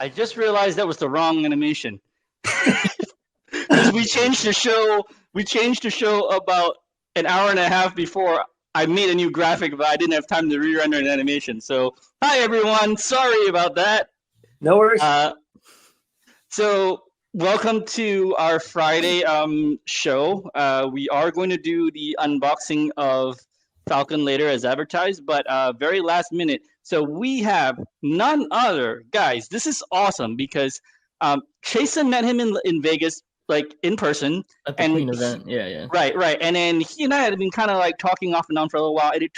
I just realized that was the wrong animation. Because we changed the show. We changed the show about an hour and a half before I made a new graphic, but I didn't have time to re-render an animation. So, hi everyone. Sorry about that. No worries. So, welcome to our Friday show. We are going to do the unboxing of Falcon later as advertised, but very last minute. So we have none other, guys. This is awesome because Chasen met him in Vegas, like in person at the Queen event. Yeah. Right. And then he and I had been kind of like talking off and on for a little while, and it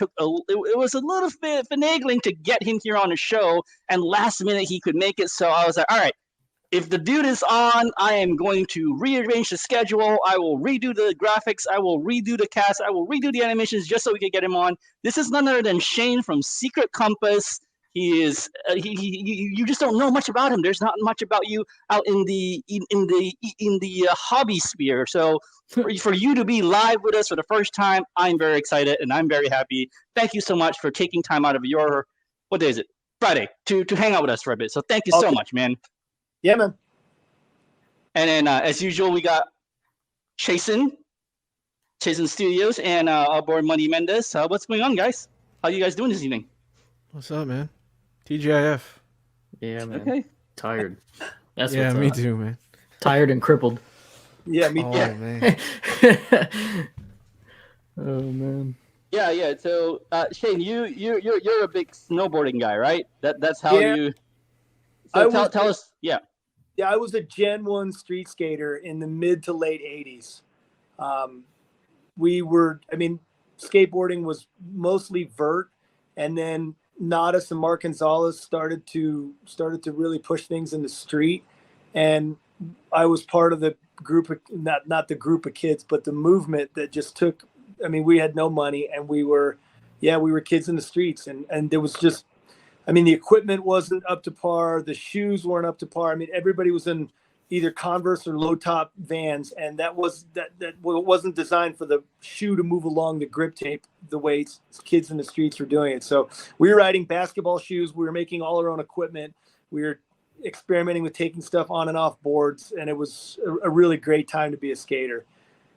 was a little bit finagling to get him here on the show. And last minute he could make it, so I was like, all right. If the dude is on, I am going to rearrange the schedule. I will redo the graphics. I will redo the cast. I will redo the animations just so we can get him on. This is none other than Shane from Secret Compass. He is. You just don't know much about him. There's not much about you out in the hobby sphere. So for you to be live with us for the first time, I'm very excited and I'm very happy. Thank you so much for taking time out of your what day is it? Friday to hang out with us for a bit. So thank you so much, man. Yeah, man. And then, as usual, we got Chasen Studios, and our boy Money Mendez. What's going on, guys? How you guys doing this evening? What's up, man? TGIF. Yeah, man. Okay. Tired. That's yeah, what's me up. too, man. Tired and crippled. Yeah, me too. Oh, man. Oh man. Yeah. So, Shane, you're a big snowboarding guy, right? That's how you. So tell us, yeah. Yeah, I was a Gen 1 street skater in the mid to late 80s. Skateboarding was mostly vert, and then Nadas and Mark Gonzalez started to really push things in the street. And I was part of the group of, not the group of kids, but the movement that just took, we had no money, and we were kids in the streets, and there was just, the equipment wasn't up to par. The shoes weren't up to par. Everybody was in either Converse or low top Vans, and that wasn't designed for the shoe to move along the grip tape the way kids in the streets were doing it. So we were riding basketball shoes. We were making all our own equipment. We were experimenting with taking stuff on and off boards, and it was a really great time to be a skater.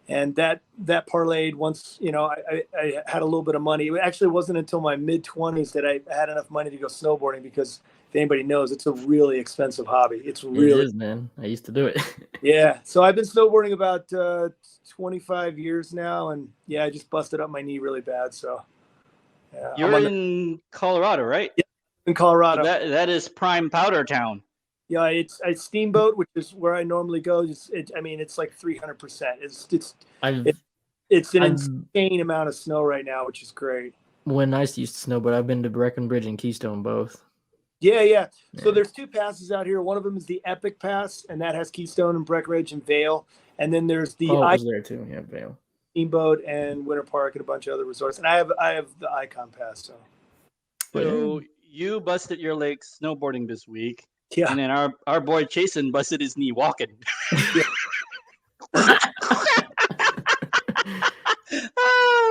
And that parlayed once, I had a little bit of money. It actually wasn't until my mid-20s that I had enough money to go snowboarding, because if anybody knows, it's a really expensive hobby. It is, man. I used to do it. Yeah. So I've been snowboarding about 25 years now. And yeah, I just busted up my knee really bad. So yeah, you're in Colorado, right? Yeah, in Colorado. So that is prime powder town. Yeah, it's Steamboat, which is where I normally go. It's like 300%. It's an insane amount of snow right now, which is great. When nice used to snow, but I've been to Breckenridge and Keystone both. Yeah. So there's two passes out here. One of them is the Epic Pass, and that has Keystone and Breckenridge and Vail. And then there's the I was there too. Yeah, Vail, Steamboat, and Winter Park, and a bunch of other resorts. And I have the Icon Pass. So you busted your leg snowboarding this week. Yeah. And then our boy Chasen busted his knee walking. Oh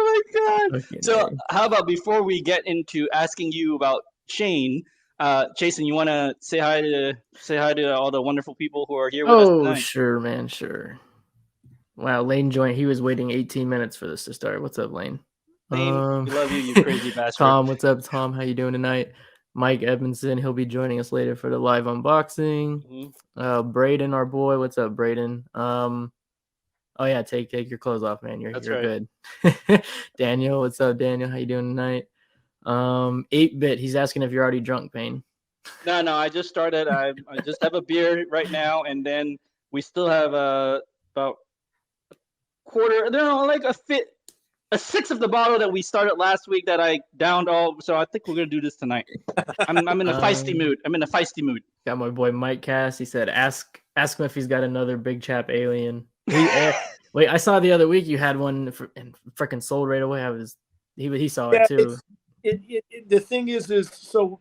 my God! Okay, so how about before we get into asking you about Shane, Chasen, you want to say hi to all the wonderful people who are here with us tonight? Oh, sure, man, sure. Wow, Lane joined. He was waiting 18 minutes for this to start. What's up, Lane? Lane, we love you, you crazy bastard. Tom, what's up, Tom? How you doing tonight? Mike Edmondson, he'll be joining us later for the live unboxing. Mm-hmm. Braden, our boy, what's up, Braden? Oh yeah, take your clothes off, man. You're good. Daniel, what's up, Daniel? How you doing tonight? 8-bit, he's asking if you're already drunk, Payne. No, I just started. I just have a beer right now, and then we still have about a quarter. Like a sixth of the bottle that we started last week that I downed all. So I think we're gonna do this tonight. I'm in a feisty mood. Got my boy Mike Cass. He said, "Ask him if he's got another big chap alien." Wait, I saw the other week you had one and freaking sold right away. He saw it too. The thing is so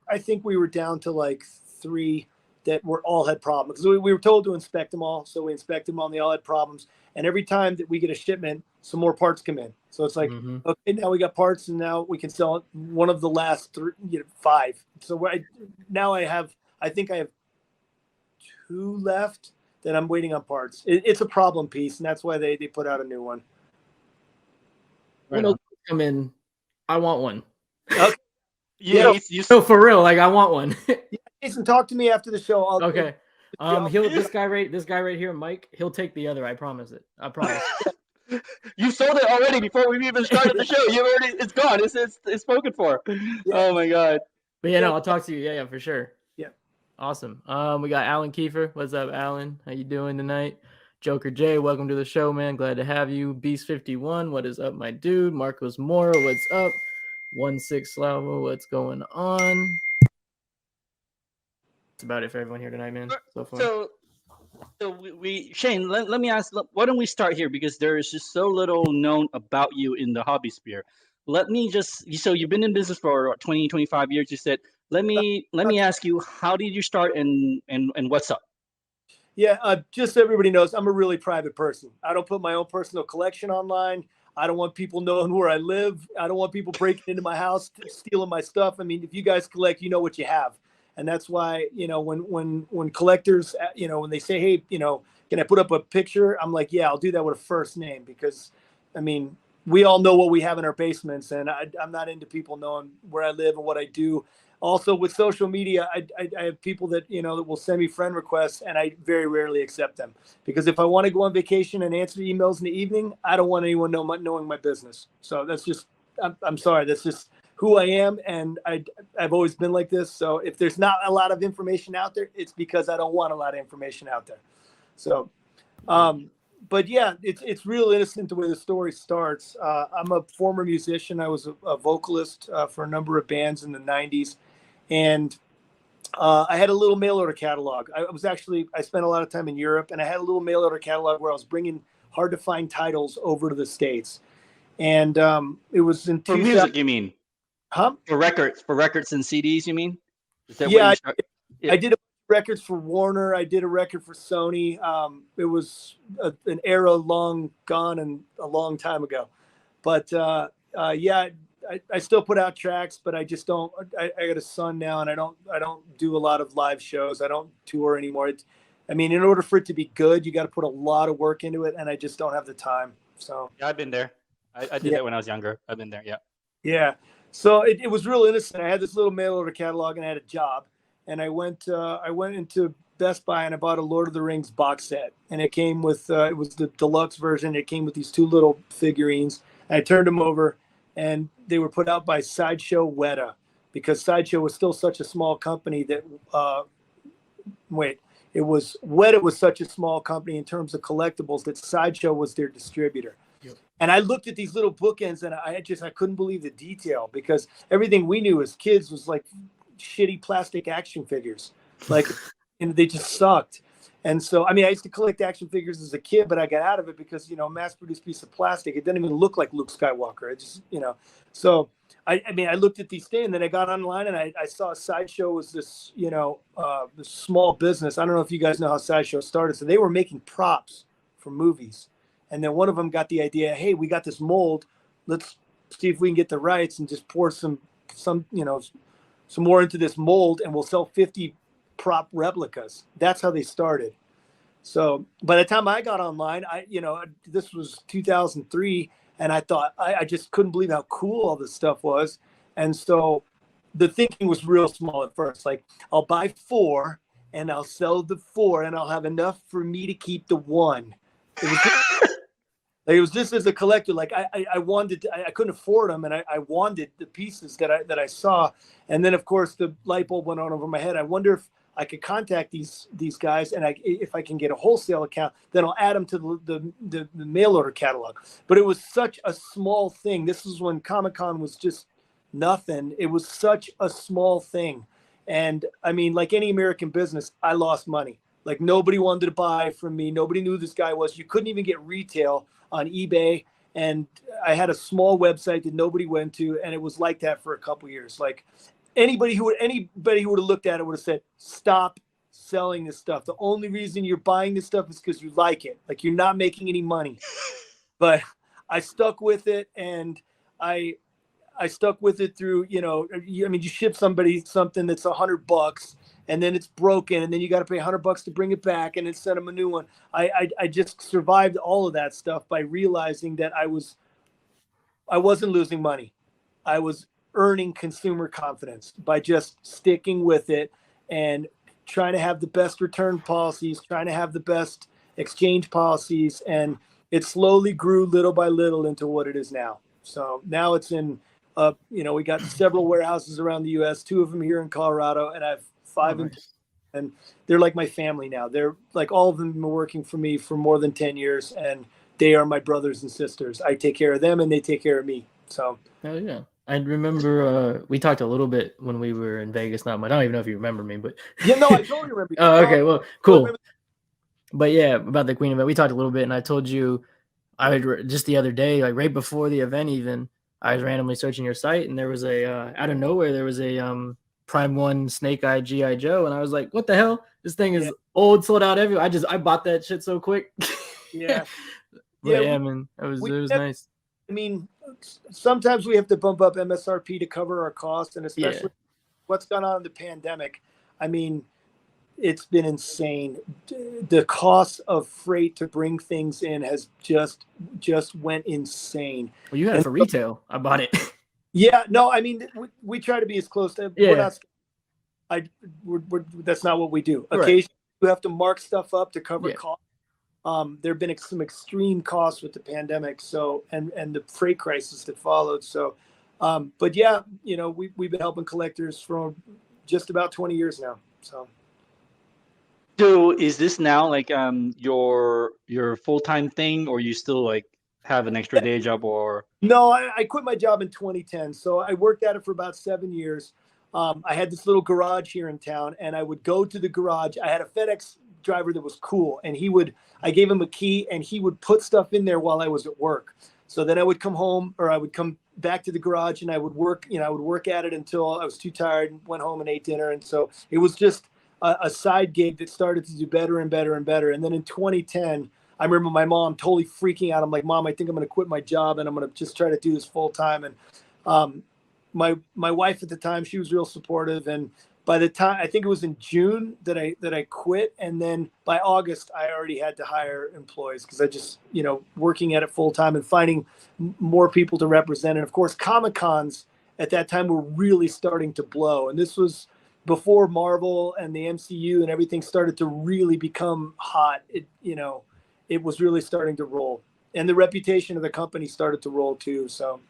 I think we were down to like 3 that all had problems. So we were told to inspect them all. So we inspected them all, and they all had problems. And every time that we get a shipment, some more parts come in. So it's like, okay, now we got parts, and now we can sell one of the last 5. So I think I have who left that I'm waiting on parts. It's a problem piece, and that's why they put out a new one. When those come in, I want one. Okay. No, for real, like I want one. Jason, talk to me after the show. Okay. This guy right here, Mike, he'll take the other. I promise it. I promise. You sold it already before we even started the show. It's gone. It's spoken for. Yeah. Oh my god. But yeah, no, I'll talk to you. Yeah, for sure. Yeah. Awesome. We got Alan Kiefer. What's up, Alan? How you doing tonight? Joker J, welcome to the show, man. Glad to have you. Beast 51, what is up, my dude? Marcos Mora, what's up? 16 Slavo, what's going on? That's about it for everyone here tonight, man. So far. So we Shane, let me ask. Why don't we start here, because there is just so little known about you in the hobby sphere. Let me just. So you've been in business for 20, 25 years. You said. Let me ask you, how did you start and what's up? Yeah, just so everybody knows, I'm a really private person. I don't put my own personal collection online. I don't want people knowing where I live. I don't want people breaking into my house, stealing my stuff. I mean, if you guys collect, you know what you have. And that's why, when collectors, when they say, hey, can I put up a picture? I'm like, yeah, I'll do that with a first name, because, I mean, we all know what we have in our basements, and I'm not into people knowing where I live and what I do. Also, with social media, I have people that, that will send me friend requests, and I very rarely accept them, because if I want to go on vacation and answer emails in the evening, I don't want anyone knowing my business. So that's just, I'm sorry, that's just who I am, and I've always been like this. So if there's not a lot of information out there, it's because I don't want a lot of information out there. So, but yeah, it's real innocent the way the story starts. I'm a former musician. I was a vocalist for a number of bands in the 90s. And I had a little mail order catalog. I spent a lot of time in Europe, and I had a little mail order catalog where I was bringing hard to find titles over to the States. And it was in for music, you mean? Huh? For records and CDs, you mean? Is that yeah, I did records for Warner. I did a record for Sony. It was an era long gone and a long time ago. But yeah, I still put out tracks, but I just don't. I got a son now, and I don't do a lot of live shows. I don't tour anymore. In order for it to be good, you got to put a lot of work into it, and I just don't have the time. So yeah, I've been there. I did that when I was younger. I've been there. Yeah. Yeah. So it was real innocent. I had this little mail order catalog, and I had a job, and I went into Best Buy and I bought a Lord of the Rings box set, and it came with it was the deluxe version. It came with these two little figurines. I turned them over, and they were put out by Sideshow Weta, because Sideshow was still such a small company that Weta was such a small company in terms of collectibles that Sideshow was their distributor. Yep. And I looked at these little bookends, and I couldn't believe the detail, because everything we knew as kids was like shitty plastic action figures, and they just sucked. And so, I used to collect action figures as a kid, but I got out of it because, mass-produced piece of plastic, it didn't even look like Luke Skywalker. It just, So, I looked at these things, and then I got online, and I saw Sideshow was this, this small business. I don't know if you guys know how Sideshow started. So they were making props for movies. And then one of them got the idea, hey, we got this mold. Let's see if we can get the rights and just pour some more into this mold, and we'll sell 50 prop replicas. That's how they started. So by the time I got online, this was 2003, and I thought I just couldn't believe how cool all this stuff was. And so the thinking was real small at first. Like, I'll buy 4 and I'll sell the 4 and I'll have enough for me to keep the 1. It was just as a collector. Like I wanted, I couldn't afford them, and I wanted the pieces that I saw. And then of course the light bulb went on over my head. I wonder if I could contact these guys, and if I can get a wholesale account, then I'll add them to the mail order catalog. But it was such a small thing. This was when Comic-Con was just nothing. It was such a small thing. And like any American business, I lost money. Like, nobody wanted to buy from me. Nobody knew who this guy was. You couldn't even get retail on eBay. And I had a small website that nobody went to. And it was like that for a couple years. Like, anybody who would have looked at it would have said, stop selling this stuff. The only reason you're buying this stuff is because you like it. Like, you're not making any money. But I stuck with it, and I stuck with it through, you ship somebody something that's $100, and then it's broken, and then you got to pay $100 to bring it back and then send them a new one. I just survived all of that stuff by realizing that I wasn't losing money. I was earning consumer confidence by just sticking with it and trying to have the best return policies, trying to have the best exchange policies. And it slowly grew little by little into what it is now. So now it's in, we got several warehouses around the U.S., 2 of them here in Colorado, and I have 5 and they're like my family now. They're like, all of them have been working for me for more than 10 years, and they are my brothers and sisters. I take care of them and they take care of me. So. Hell yeah. I remember we talked a little bit when we were in Vegas. Not much. I don't even know if you remember me, but yeah, no, I totally remember. Oh, okay, well, cool. But yeah, about the Queen event, we talked a little bit, and I told you, just the other day, like right before the event, even I was randomly searching your site, and there was a out of nowhere there was a Prime 1 Snake Eye GI Joe, and I was like, what the hell? This thing is old, sold out everywhere. I bought that shit so quick. Yeah. Yeah, man, it was nice. I mean, sometimes we have to bump up MSRP to cover our costs, and especially what's gone on in the pandemic. I mean, it's been insane. The cost of freight to bring things in has just went insane. Well, you had it for retail. I bought it. Yeah, no, I mean, we try to be as close to. Yeah. That's not what we do. Right. Occasionally, we have to mark stuff up to cover costs. There have been some extreme costs with the pandemic, so and the freight crisis that followed. So, but yeah, we've been helping collectors for just about 20 years now. So is this now like your full-time thing, or you still like have an extra day job? Or no, I quit my job in 2010. So I worked at it for about 7 years. I had this little garage here in town, and I would go to the garage. I had a FedEx driver that was cool, and I gave him a key, and he would put stuff in there while I was at work. So then I would come home, or I would come back to the garage, and I would work at it until I was too tired and went home and ate dinner. And so it was just a side gig that started to do better and better and better. And then in 2010, I remember my mom totally freaking out. I'm like, Mom, I think I'm going to quit my job, and I'm going to just try to do this full time. And my wife at the time, she was real supportive. And by the time, I think it was in June that I quit. And then by August, I already had to hire employees, because I just, working at it full time and finding more people to represent. And of course, Comic-Cons at that time were really starting to blow. And this was before Marvel and the MCU and everything started to really become hot. It was really starting to roll. And the reputation of the company started to roll too. So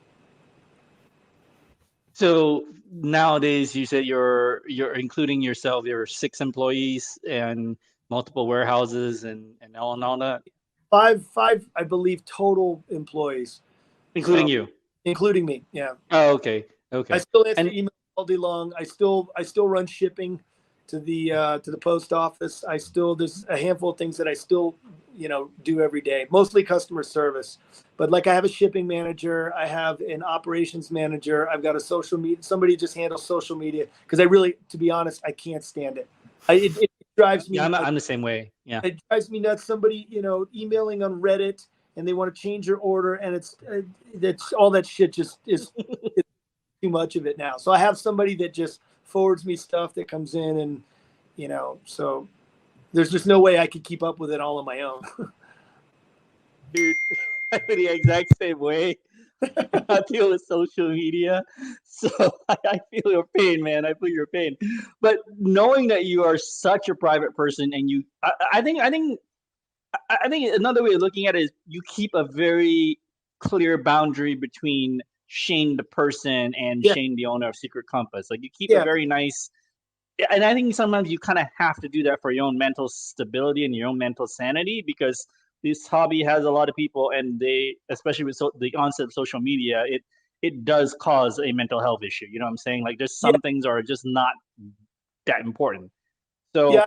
nowadays, you said you're including yourself. There are 6 employees and multiple warehouses and all that. Five, I believe, total employees, including you, including me. Yeah. Oh, okay. I still answer email all day long. I still run shipping to the post office. There's a handful of things that I still do every day, mostly customer service. But like, I have a shipping manager, I have an operations manager, I've got a social media, somebody just handles social media, because I really, to be honest, I can't stand it. It drives me. Yeah, I'm the same way. Yeah, it drives me nuts. Somebody emailing on Reddit, and they want to change your order, and it's all that shit just is too much of it now. So I have somebody that just forwards me stuff that comes in, and so there's just no way I could keep up with it all on my own. Dude, I'm the exact same way. I deal with social media, so I feel your pain, man. I feel your pain. But knowing that you are such a private person, and I think another way of looking at it is you keep a very clear boundary between Shane the person and Shane the owner of Secret Compass. Like, you keep a very nice. And I think sometimes you kind of have to do that for your own mental stability and your own mental sanity, because this hobby has a lot of people, and they, especially with the onset of social media, it does cause a mental health issue. You know what I'm saying? Like, there's some things are just not that important. So I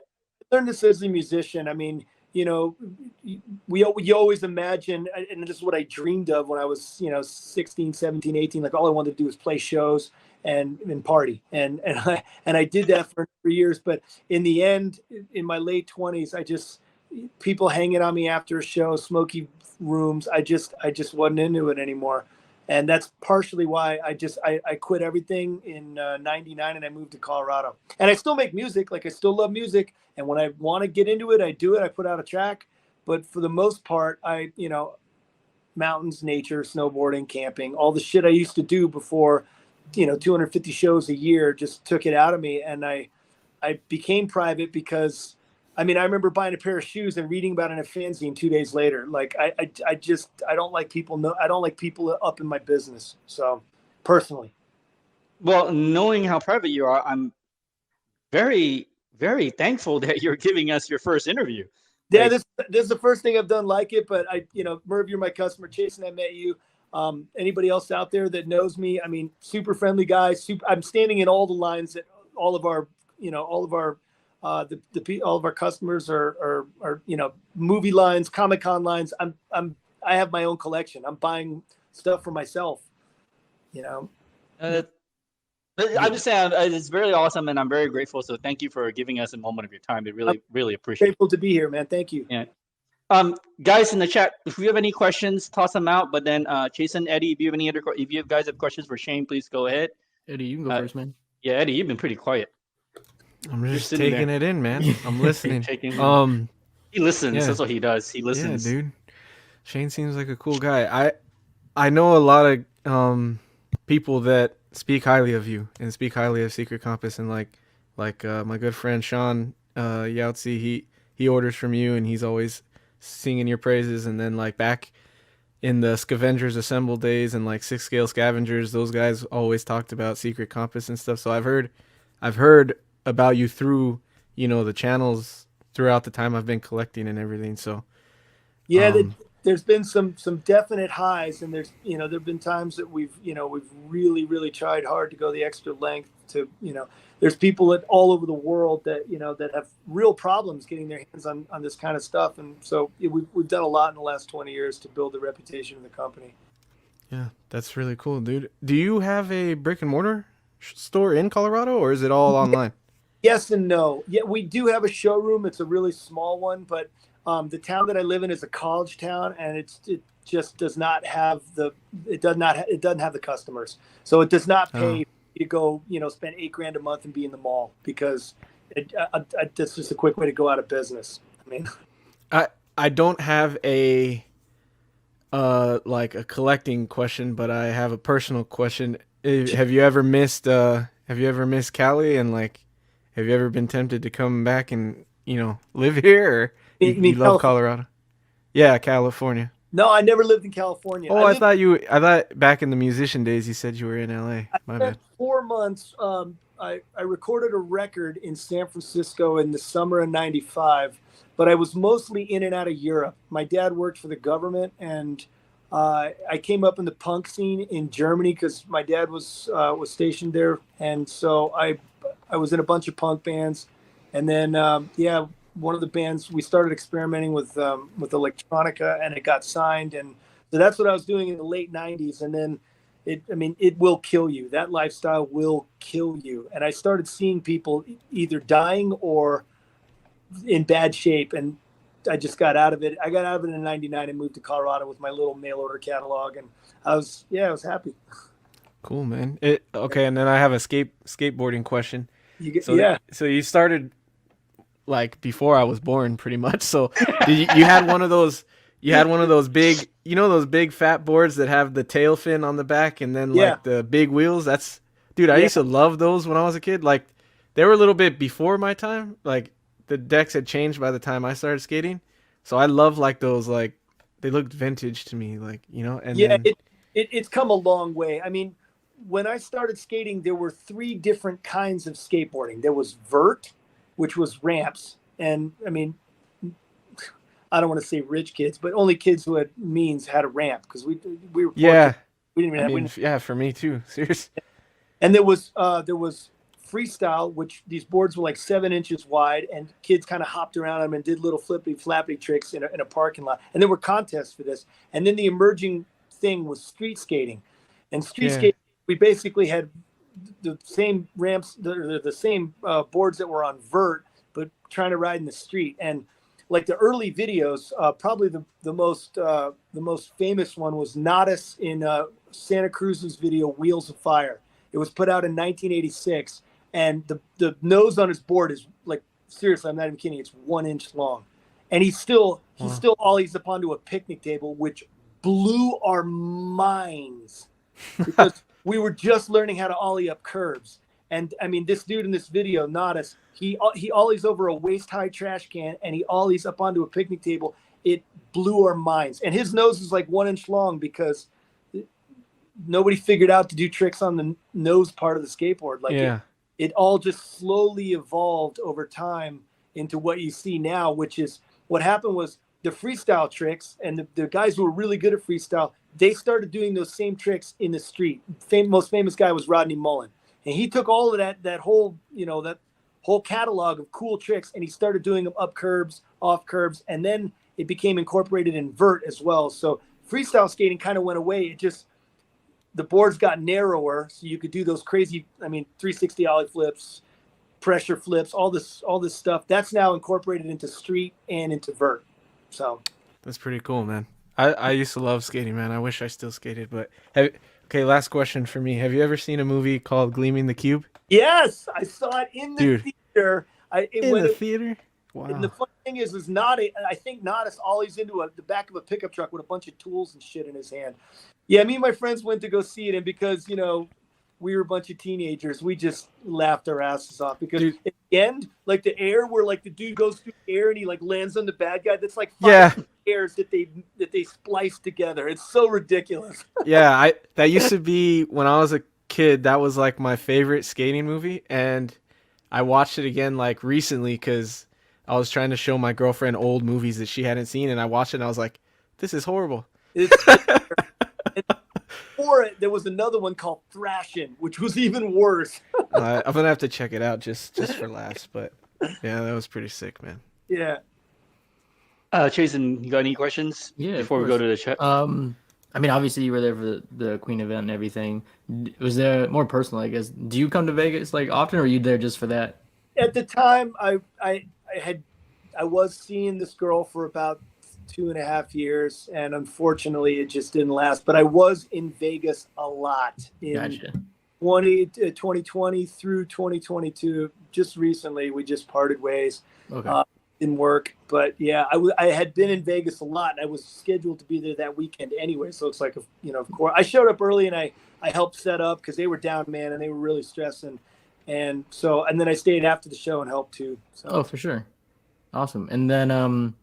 learned this as a musician. I mean, you always imagine, and this is what I dreamed of when I was 16, 17, 18. Like, all I wanted to do was play shows and party, and I did that for years. But in the end, in my late 20s, people hanging on me after a show, smoky rooms, I just wasn't into it anymore. And that's partially why I quit everything in '99 and I moved to Colorado. And I still make music. Like I still love music. And when I want to get into it, I do it. I put out a track. But for the most part, mountains, nature, snowboarding, camping, all the shit I used to do before, 250 shows a year just took it out of me. And I became private because, I remember buying a pair of shoes and reading about it in a fanzine 2 days later. Like I don't like people I don't like people up in my business. So personally. Well, knowing how private you are, I'm very, very thankful that you're giving us your first interview. Yeah, this is the first thing I've done like it, but Merv, you're my customer. Jason, I met you. Anybody else out there that knows me? Super friendly guy. I'm standing in all the lines that all of our all of our customers are movie lines, Comic-Con lines. I have my own collection. I'm buying stuff for myself. I'm just saying it's very awesome, and I'm very grateful. So thank you for giving us a moment of your time. We really appreciate it. Grateful to be here, man. Thank you. Yeah. Guys in the chat, if you have any questions, toss them out. But then Jason, Eddie, if you guys have questions for Shane, please go ahead. Eddie, you can go first, man. Yeah, Eddie, you've been pretty quiet. I'm just taking it in, man. I'm listening. He listens. Yeah. That's what he does. He listens. Yeah, dude. Shane seems like a cool guy. I know a lot of people that speak highly of you and speak highly of Secret Compass, and like my good friend Sean Yautzi, he orders from you and he's always singing your praises. And then like back in the Scavengers Assemble days and like 6 Scale Scavengers, those guys always talked about Secret Compass and stuff. So I've heard about you through the channels throughout the time I've been collecting and everything. So yeah, there's been some definite highs, and there've been times that we've really tried hard to go the extra length to there's people all over the world that have real problems getting their hands on this kind of stuff, and so we've done a lot in the last 20 years to build the reputation of the company. Yeah, that's really cool, dude. Do you have a brick and mortar store in Colorado, or is it all online? Yes and no. Yeah, we do have a showroom. It's a really small one, but the town that I live in is a college town, and it just does not have it doesn't have the customers. So it does not pay to go, spend $8,000 a month and be in the mall, because that's just a quick way to go out of business. I don't have a like a collecting question, but I have a personal question. Have you ever missed Cali, and like have you ever been tempted to come back and live here, or you love Colorado? Yeah, California. No, I never lived in California. Oh, I thought back in the musician days you said you were in LA. My bad. 4 months. I recorded a record in San Francisco in the summer of '95, but I was mostly in and out of Europe. My dad worked for the government, and I came up in the punk scene in Germany because my dad was stationed there, and so I was in a bunch of punk bands, and then one of the bands, we started experimenting with electronica, and it got signed, and so that's what I was doing in the late '90s, and then it will kill you. That lifestyle will kill you, and I started seeing people either dying or in bad shape, and I just got out of it. I got out of it in '99 and moved to Colorado with my little mail order catalog, and I was happy. Cool, man. Okay, and then I have a skateboarding question. So you started like before I was born, pretty much. So you had one of those. You had one of those big, those big fat boards that have the tail fin on the back and then like the big wheels. I used to love those when I was a kid. Like they were a little bit before my time. Like the decks had changed by the time I started skating. So I love like those, like they looked vintage to me, like, and it's come a long way. I mean, when I started skating, there were 3 different kinds of skateboarding. There was vert, which was ramps. And I mean, I don't want to say rich kids, but only kids who had means had a ramp, because we were fortunate. We didn't even have for me too. Seriously. And there was freestyle, which these boards were like 7 inches wide, and kids kind of hopped around them and did little flippy flappy tricks in a parking lot. And there were contests for this. And then the emerging thing was street skating, and skating, we basically had the same ramps, the same boards that were on vert, but trying to ride in the street. And like the early videos, probably the most famous one was Nadas in Santa Cruz's video Wheels of Fire. It was put out in 1986, and the nose on his board is like, seriously, I'm not even kidding, it's 1 inch long, and he's still ollies up onto a picnic table, which blew our minds because we were just learning how to ollie up curves. And I mean, this dude in this video, Nadas, he ollies over a waist-high trash can, and he ollies up onto a picnic table. It blew our minds. And his nose is like 1 inch long because nobody figured out to do tricks on the nose part of the skateboard. Like it all just slowly evolved over time into what you see now, which is what happened was the freestyle tricks, and the guys who were really good at freestyle, they started doing those same tricks in the street. Most famous guy was Rodney Mullen. And he took all of that whole catalog of cool tricks, and he started doing them up curbs, off curbs, and then it became incorporated in vert as well. So freestyle skating kind of went away. The boards got narrower, so you could do those crazy, 360 ollie flips, pressure flips, all this stuff. That's now incorporated into street and into vert. So that's pretty cool, man. I used to love skating, man. I wish I still skated, but okay, last question for me. Have you ever seen a movie called Gleaming the Cube? Yes, I saw it in the theater. In the theater? Wow. And the funny thing is I think Nadas ollies into the back of a pickup truck with a bunch of tools and shit in his hand. Yeah, me and my friends went to go see it, and because, we were a bunch of teenagers, we just laughed our asses off because at the end, like the air where like the dude goes through the air and he like lands on the bad guy, that's like 5 airs that they spliced together. It's so ridiculous. Yeah, that used to be when I was a kid, that was like my favorite skating movie, and I watched it again like recently because I was trying to show my girlfriend old movies that she hadn't seen, and I watched it and I was like, this is horrible. Before it, there was another one called Thrashin', which was even worse. I'm gonna have to check it out just for laughs, but yeah, that was pretty sick, man. Yeah. Jason, you got any questions? Yeah. Before we go to the chat. Obviously you were there for the Queen event and everything. Was there more personal, I guess? Do you come to Vegas like often, or are you there just for that? At the time, I was seeing this girl for about 2.5 years, and unfortunately it just didn't last, but I was in Vegas a lot in 2020 through 2022. Just recently we just parted ways. Okay. Didn't work, but yeah, I had been in Vegas a lot, and I was scheduled to be there that weekend anyway, so it's like, of course I showed up early and I helped set up because they were down, man, and they were really stressing, and then I stayed after the show and helped too. So. Oh, for sure. Awesome. And then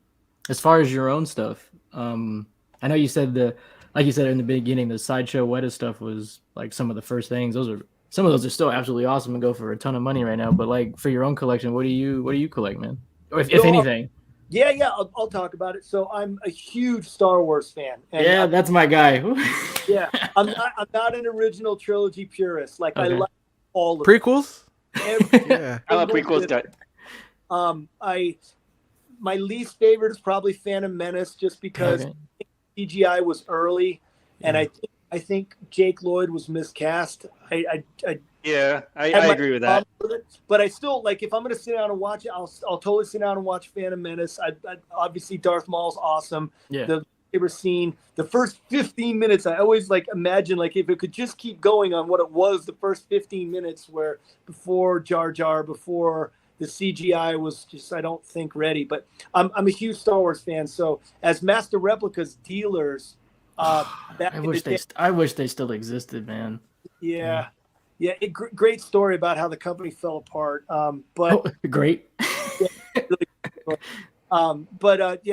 as far as your own stuff, I know you said like you said in the beginning, the Sideshow Weta stuff was like some of the first things. Some of those are still absolutely awesome and go for a ton of money right now. But like for your own collection, what do you collect, man? Or if anything? Yeah, I'll talk about it. So I'm a huge Star Wars fan. And that's my guy. Yeah, I'm not an original trilogy purist. Like I like all of prequels. Yeah, I love prequels. My least favorite is probably Phantom Menace, just because CGI was early, and I think Jake Lloyd was miscast. I agree with that. But I still, like, if I'm going to sit down and watch it, I'll totally sit down and watch Phantom Menace. Obviously Darth Maul's awesome. Yeah. The lightsaber scene, the first 15 minutes, I always like imagine like if it could just keep going on what it was the first 15 minutes, where before Jar Jar, before the CGI was just, I don't think, ready. But I'm a huge Star Wars fan. So as Master Replicas dealers, I wish they still existed, man. Yeah. Great story about how the company fell apart. Great.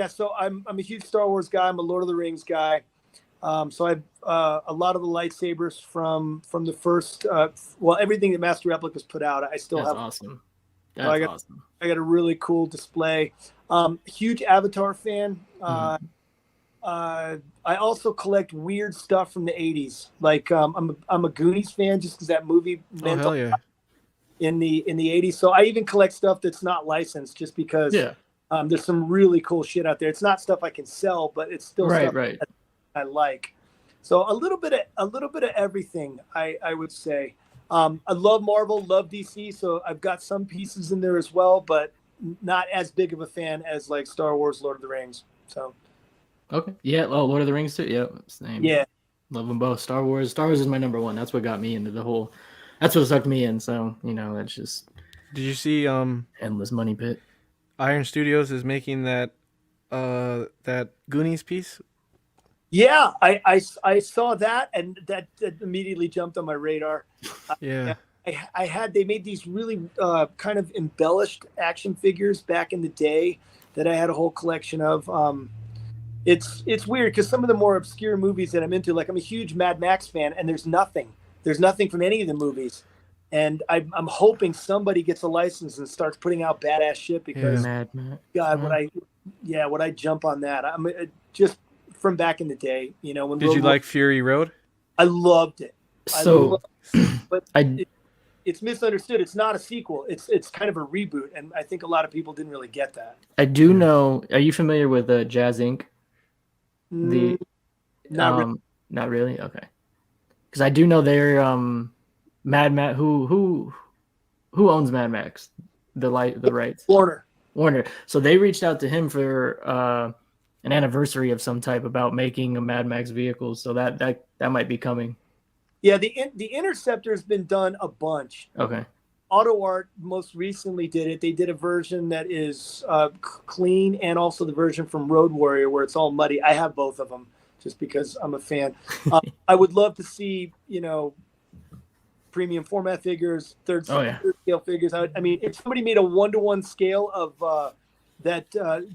So I'm a huge Star Wars guy. I'm a Lord of the Rings guy. So I have a lot of the lightsabers from the first, everything that Master Replicas put out. I still have. Awesome. Awesome. I got a really cool display. Huge Avatar fan. I also collect weird stuff from the 80s. Like I'm a Goonies fan just because that movie meant in the 80s. So I even collect stuff that's not licensed just because there's some really cool shit out there. It's not stuff I can sell, but it's still stuff that I like. So a little bit of everything, I would say. I love Marvel, love DC, so I've got some pieces in there as well. But not as big of a fan as like Star Wars, Lord of the Rings. So Okay. Yeah. Oh, Lord of the Rings too. Yeah. Same. yeah. Love them both. Star Wars is my number one. That's what got me into the whole. That's what sucked me in. So that's just Did you see endless money pit. Iron Studios is making that Goonies piece? Yeah, I saw that, and that immediately jumped on my radar. Yeah. They made these really kind of embellished action figures back in the day that I had a whole collection of. It's weird because some of the more obscure movies that I'm into, like I'm a huge Mad Max fan, and there's nothing from any of the movies, and I'm hoping somebody gets a license and starts putting out badass shit because Mad Max. God, would I jump on that? I'm just from back in the day, when Did you like Fury Road? I loved it. But I it's misunderstood. It's not a sequel. It's kind of a reboot, and I think a lot of people didn't really get that. I do know. Are you familiar with Jazz Inc? Not really. Not really. Okay, because I do know they're Mad Max. Who owns Mad Max? The rights. Warner. So they reached out to him for an anniversary of some type about making a Mad Max vehicle. So that might be coming. Yeah, the Interceptor has been done a bunch. Okay. Auto Art most recently did it. They did a version that is clean, and also the version from Road Warrior where it's all muddy. I have both of them just because I'm a fan. I would love to see, premium format figures, third scale figures. I mean, if somebody made a 1-to-1 scale of that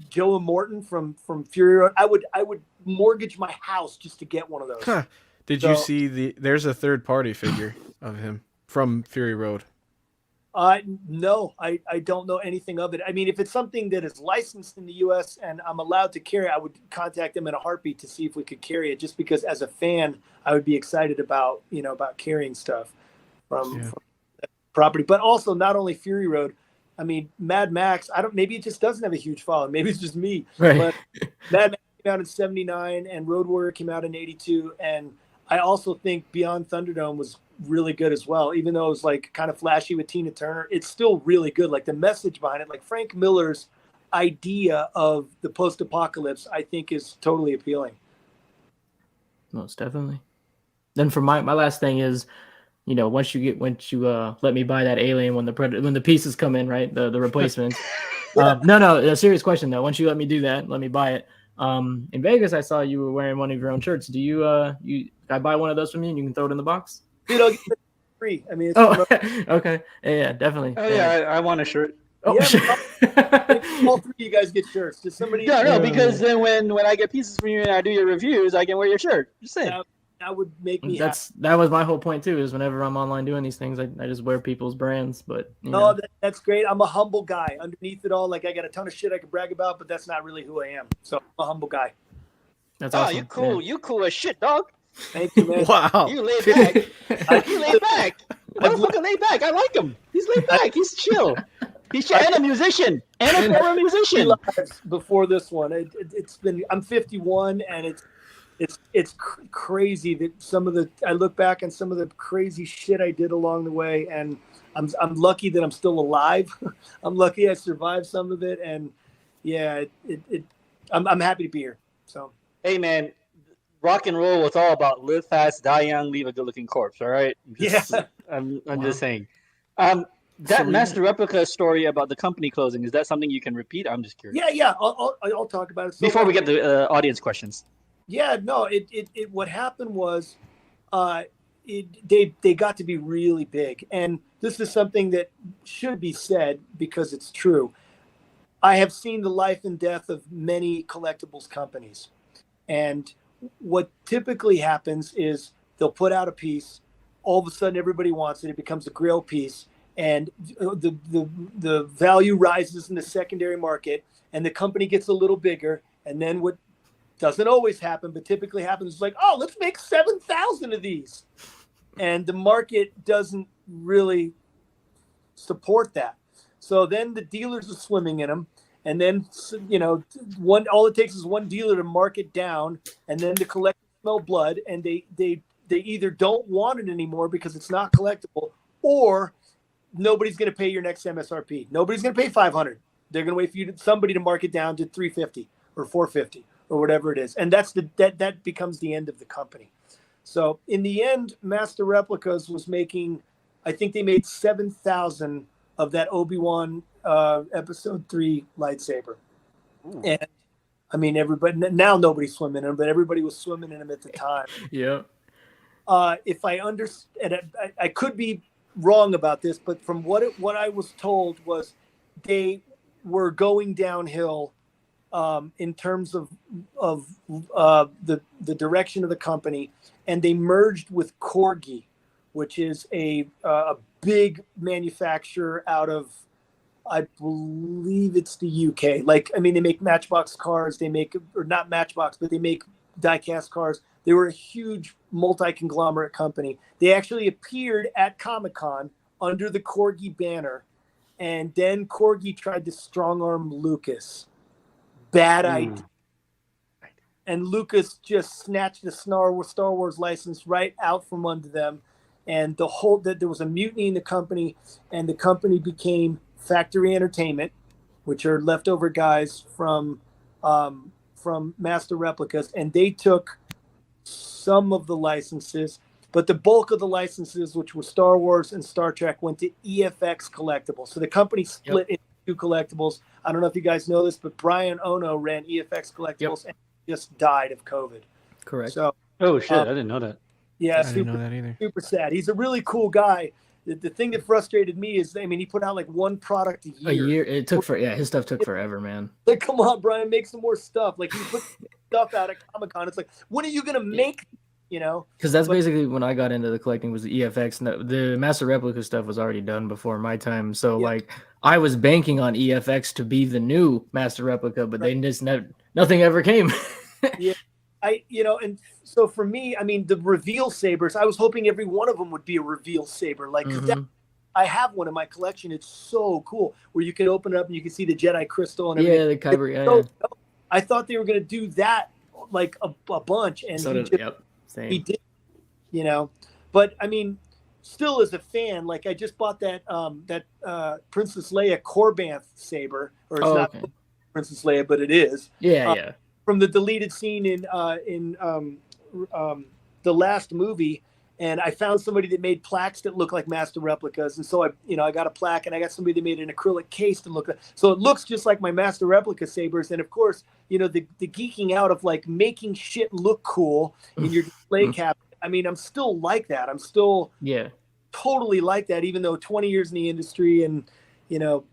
Joe and Morton from Fury Road, I would mortgage my house just to get one of those. Huh. Did you see there's a third party figure of him from Fury Road? No, I don't know anything of it. I mean, if it's something that is licensed in the U.S. and I'm allowed to carry, I would contact them in a heartbeat to see if we could carry it, just because as a fan, I would be excited about carrying stuff from that property. But also not only Fury Road, I mean, Mad Max, maybe it just doesn't have a huge following. Maybe it's just me. Right. But Mad Max came out in 79 and Road Warrior came out in 82. And I also think Beyond Thunderdome was really good as well. Even though it was like kind of flashy with Tina Turner, it's still really good. Like the message behind it, like Frank Miller's idea of the post-apocalypse, I think is totally appealing. Most definitely. Then for my last thing is, once you let me buy that Alien when the pieces come in, right? The replacements. No, a serious question though. Once you let me do that, let me buy it. In Vegas, I saw you were wearing one of your own shirts. Do you I buy one of those from you and you can throw it in the box? Dude, I'll get it free. I mean, okay. Yeah, definitely. Oh yeah, I want a shirt. Oh, yeah, all three of you guys get shirts. Just somebody. No, because then when I get pieces from you and I do your reviews, I can wear your shirt. Just saying. That would make me That was my whole point too, is whenever I'm online doing these things, I just wear people's brands. But that's great. I'm a humble guy. Underneath it all, like I got a ton of shit I can brag about, but that's not really who I am. So I'm a humble guy. That's awesome. You cool. Yeah. You cool as shit, dog. Thank you, man. Wow. You laid back. You laid back. Motherfucker laid back. I like him. He's laid back. He's chill. He's chill. And a musician. And a former musician. Before this one, it's been. I'm 51, and it's crazy that I look back on some of the crazy shit I did along the way, and I'm lucky that I'm still alive. I'm lucky I survived some of it, and yeah, I'm happy to be here. So hey man, rock and roll was all about live fast, die young, leave a good looking corpse. All right. I'm just saying. That master replica story about the company closing, is that something you can repeat? I'm just curious. Yeah. I'll talk about it. So before we get the audience questions. Yeah, no, what happened was they got to be really big. And this is something that should be said because it's true. I have seen the life and death of many collectibles companies. And what typically happens is they'll put out a piece, all of a sudden everybody wants it, it becomes a grail piece, and the value rises in the secondary market, and the company gets a little bigger, and then what doesn't always happen, but typically happens is like, oh, let's make 7,000 of these. And the market doesn't really support that. So then the dealers are swimming in them. And then, all it takes is one dealer to mark it down. And then the collectors smell blood. And they either don't want it anymore because it's not collectible, or nobody's going to pay your next MSRP. Nobody's going to pay 500. They're going to wait for somebody to mark it down to 350 or 450 or whatever it is. And that becomes the end of the company. So in the end, Master Replicas was making, I think they made 7,000 of that Obi-Wan episode 3 lightsaber. Ooh. And I mean, everybody, now nobody's swimming in them, but everybody was swimming in them at the time. Yeah. If I understand, I could be wrong about this, but from what I was told was they were going downhill in terms of the direction of the company, and they merged with Corgi, which is a big manufacturer out of, I believe it's the UK. Like, I mean, they make Matchbox cars. They make, or not Matchbox, but they make die-cast cars. They were a huge multi-conglomerate company. They actually appeared at Comic-Con under the Corgi banner, and then Corgi tried to strong-arm Lucas. Bad idea. And Lucas just snatched the Star Wars license right out from under them. And there was a mutiny in the company, and the company became Factory Entertainment, which are leftover guys from Master Replicas, and they took some of the licenses, but the bulk of the licenses, which were Star Wars and Star Trek, went to EFX Collectibles. So the company split into 2 collectibles. I don't know if you guys know this, but Brian Ono ran EFX Collectibles and just died of COVID. Correct. So, oh shit, I didn't know that. Yeah, I didn't know that either. Super sad. He's a really cool guy. The thing that frustrated me is, I mean, he put out like 1 product a year. A year. It took his stuff took forever, man. Like, come on, Brian, make some more stuff. Like, he put stuff out at Comic-Con. It's like, when are you gonna make? You know, because that's basically when I got into the collecting was the EFX. The Master Replica stuff was already done before my time. So like I was banking on EFX to be the new Master Replica, but they just nothing ever came. Yeah, and so for me, I mean, the reveal sabers, I was hoping every one of them would be a reveal saber. Like, I have one in my collection. It's so cool where you can open it up and you can see the Jedi crystal and everything. Yeah, the Kyber. Yeah. I thought they were going to do that like a bunch, and he did, but I mean, still as a fan, like I just bought that Princess Leia Korbanth saber, or it's not Princess Leia, but it is. Yeah. From the deleted scene in the last movie, and I found somebody that made plaques that look like Master Replicas, and so I got a plaque, and I got somebody that made an acrylic case to look like, so it looks just like my Master Replica sabers. And of course, the geeking out of like making shit look cool in your display cabinet. I mean, I'm still like that. I'm still totally like that, even though 20 years in the industry and,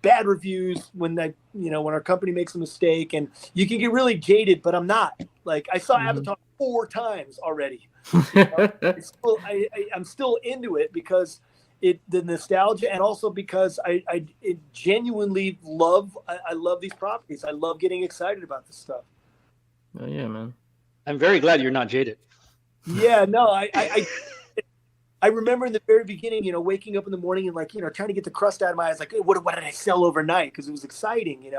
bad reviews when our company makes a mistake, and you can get really jaded, but I'm not. Like, I saw Avatar 4 times already. I'm still into it because the nostalgia, and also because I genuinely love these properties. I love getting excited about this stuff. Oh yeah, man. I'm very glad you're not jaded. Yeah, no, I remember in the very beginning, waking up in the morning and like, trying to get the crust out of my eyes, like, hey, what did I sell overnight? Because it was exciting,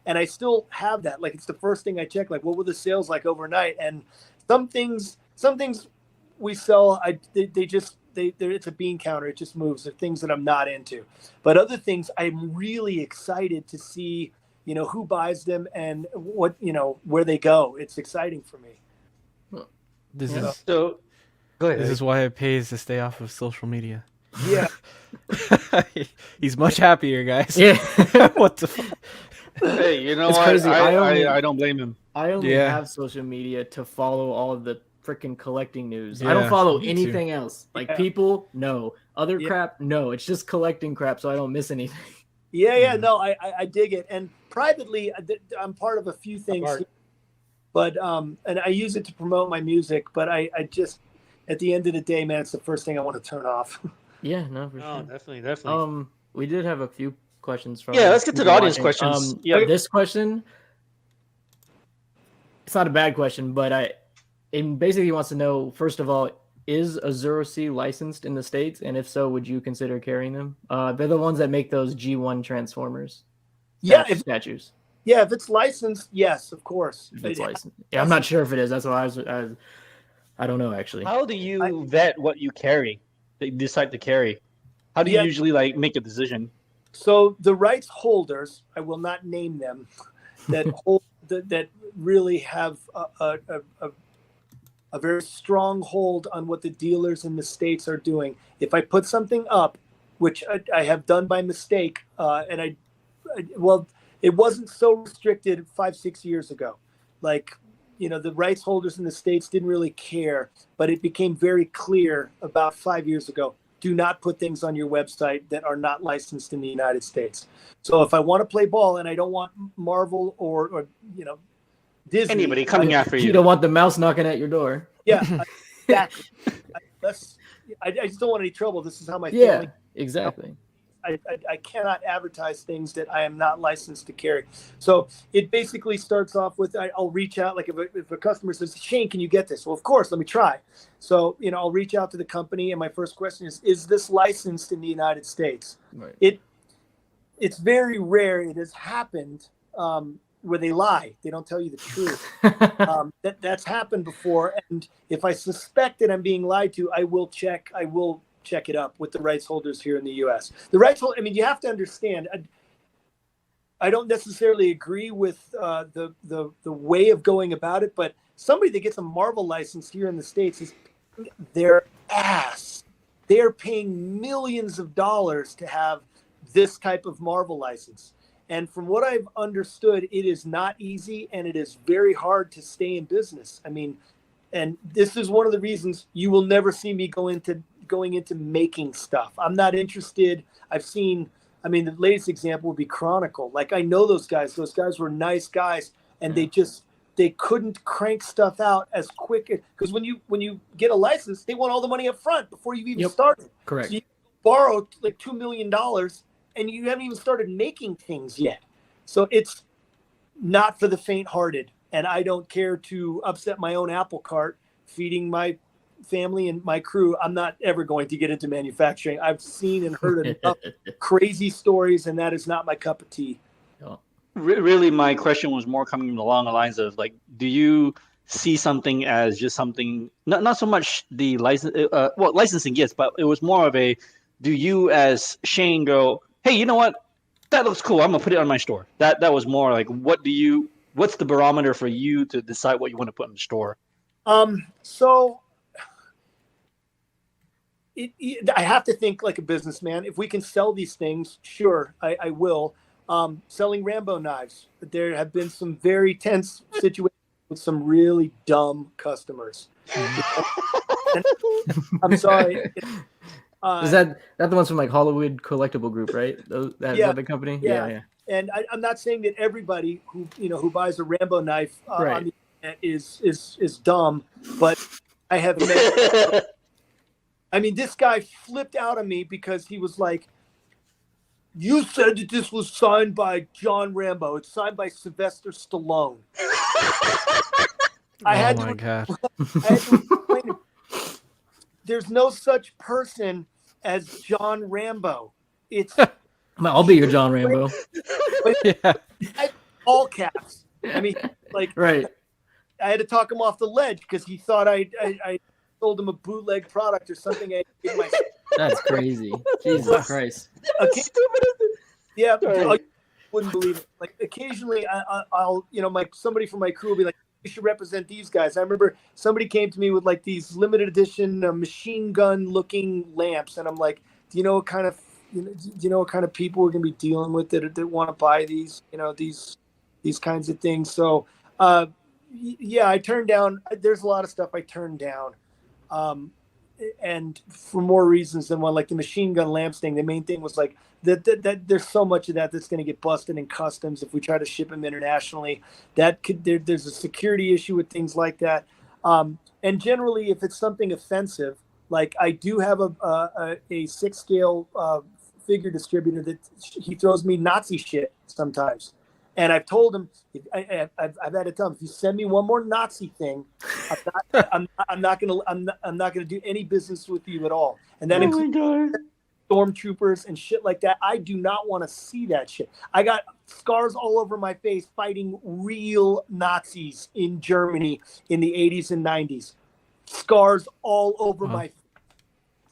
and I still have that. Like, it's the first thing I check, like, what were the sales like overnight? And some things we sell, it's a bean counter. It just moves. They're things that I'm not into. But other things, I'm really excited to see, who buys them and what, where they go. It's exciting for me. So go ahead. This is why it pays to stay off of social media. Yeah. He's much happier, guys. Yeah. What the fuck? Hey, you know It's what? crazy. I don't blame him. I only have social media to follow all of the freaking collecting news. I Yeah, don't follow me anything too. else. Like people, no. Other crap, no. It's just collecting crap, so I don't miss anything. Yeah. No, I dig it. And privately, I'm part of a few things, but and I use it to promote my music. But I just, at the end of the day, man, it's the first thing I want to turn off. Yeah, no, for sure. Definitely. We did have a few questions from. Yeah, let's get to the audience questions. This question, it's not a bad question, but it basically wants to know, first of all, is a Zero C licensed in the States? And if so, would you consider carrying them? They're the ones that make those G1 Transformers. Statues. Yeah, if it's licensed, yes, of course. If it's licensed. Yeah, I'm not sure if it is. That's why I don't know, actually. How do you vet what you carry? That you decide to carry? How do you usually like make a decision? So the rights holders, I will not name them, that hold that really have a very strong hold on what the dealers in the States are doing. If I put something up, which I have done by mistake, and well, it wasn't so restricted 5-6 years ago. Like, the rights holders in the States didn't really care, but it became very clear about 5 years ago. Do not put things on your website that are not licensed in the United States. So if I want to play ball and I don't want Marvel or Disney, Anybody coming after you. You don't want the mouse knocking at your door. Yeah, exactly. I just don't want any trouble. This is how my Yeah, family. exactly. I cannot advertise things that I am not licensed to carry. So it basically starts off with I'll reach out. Like if a customer says, Shane, can you get this? Well, of course, let me try. So, I'll reach out to the company. And my first question is this licensed in the United States? Right. It's very rare. It has happened where they lie. They don't tell you the truth. That's happened before. And if I suspect that I'm being lied to, I will check it up with the rights holders here in the U.S. The rights holder, you have to understand, I don't necessarily agree with the way of going about it, but somebody that gets a Marvel license here in the States is their ass. They're paying millions of dollars to have this type of Marvel license. And from what I've understood, it is not easy and it is very hard to stay in business. And this is one of the reasons you will never see me going into making stuff. I'm not interested. I've seen, the latest example would be Chronicle. Like, I know those guys. Those guys were nice guys, and they couldn't crank stuff out as quick. Because when you get a license, they want all the money up front before you even started. Correct. So you borrow like $2 million, and you haven't even started making things yet. So it's not for the faint-hearted. And I don't care to upset my own apple cart feeding my family and my crew. I'm not ever going to get into manufacturing. I've seen and heard enough crazy stories, and that is not my cup of tea. Really, my question was more coming along the lines of, like, do you see something as just something, not so much the license, licensing, yes, but it was more of a, do you as Shane go, hey, you know what? That looks cool. I'm going to put it on my store. That was more like, what's the barometer for you to decide what you want to put in the store? So I have to think like a businessman. If we can sell these things, sure, I will. Selling Rambo knives. There have been some very tense situations with some really dumb customers. I'm sorry. Is that the ones from like Hollywood Collectible Group, right? Is that the company? Yeah. And I'm not saying that everybody who buys a Rambo knife on the internet is dumb, but I have met. This guy flipped out on me because he was like, "You said that this was signed by John Rambo. It's signed by Sylvester Stallone." I had to explain it. There's no such person as John Rambo. I'll be your John Rambo. All caps. Right. I had to talk him off the ledge because he thought I sold him a bootleg product or something. That's crazy. Jesus Christ. Yeah, I wouldn't believe it. Like, occasionally, I'll somebody from my crew will be like, "You should represent these guys." I remember somebody came to me with like these limited edition machine gun looking lamps, and I'm like, "Do you know what kind of people we're gonna be dealing with that want to buy these these kinds of things?" So, I turned down. There's a lot of stuff I turned down. And for more reasons than one. Like the machine gun lamps thing, the main thing was like that there's so much of that's going to get busted in customs if we try to ship them internationally. There's a security issue with things like that. And generally, if it's something offensive, like I do have a 6-scale figure distributor that he throws me Nazi shit sometimes. And I've told him, I've had to tell him, if you send me one more Nazi thing, I'm not gonna do any business with you at all. And that includes stormtroopers and shit like that. I do not want to see that shit. I got scars all over my face fighting real Nazis in Germany in the 80s and 90s. Scars all over my face.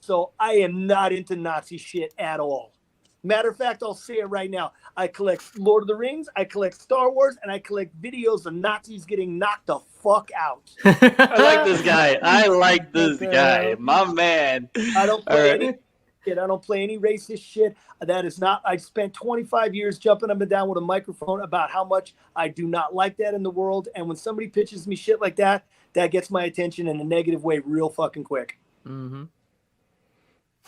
So I am not into Nazi shit at all. Matter of fact, I'll say it right now. I collect Lord of the Rings, I collect Star Wars, and I collect videos of Nazis getting knocked the fuck out. I like this guy. I like this guy. My man. I don't All play right. any shit. I don't play any racist shit. That is not. I spent 25 years jumping up and down with a microphone about how much I do not like that in the world. And when somebody pitches me shit like that, that gets my attention in a negative way real fucking quick. Mm-hmm.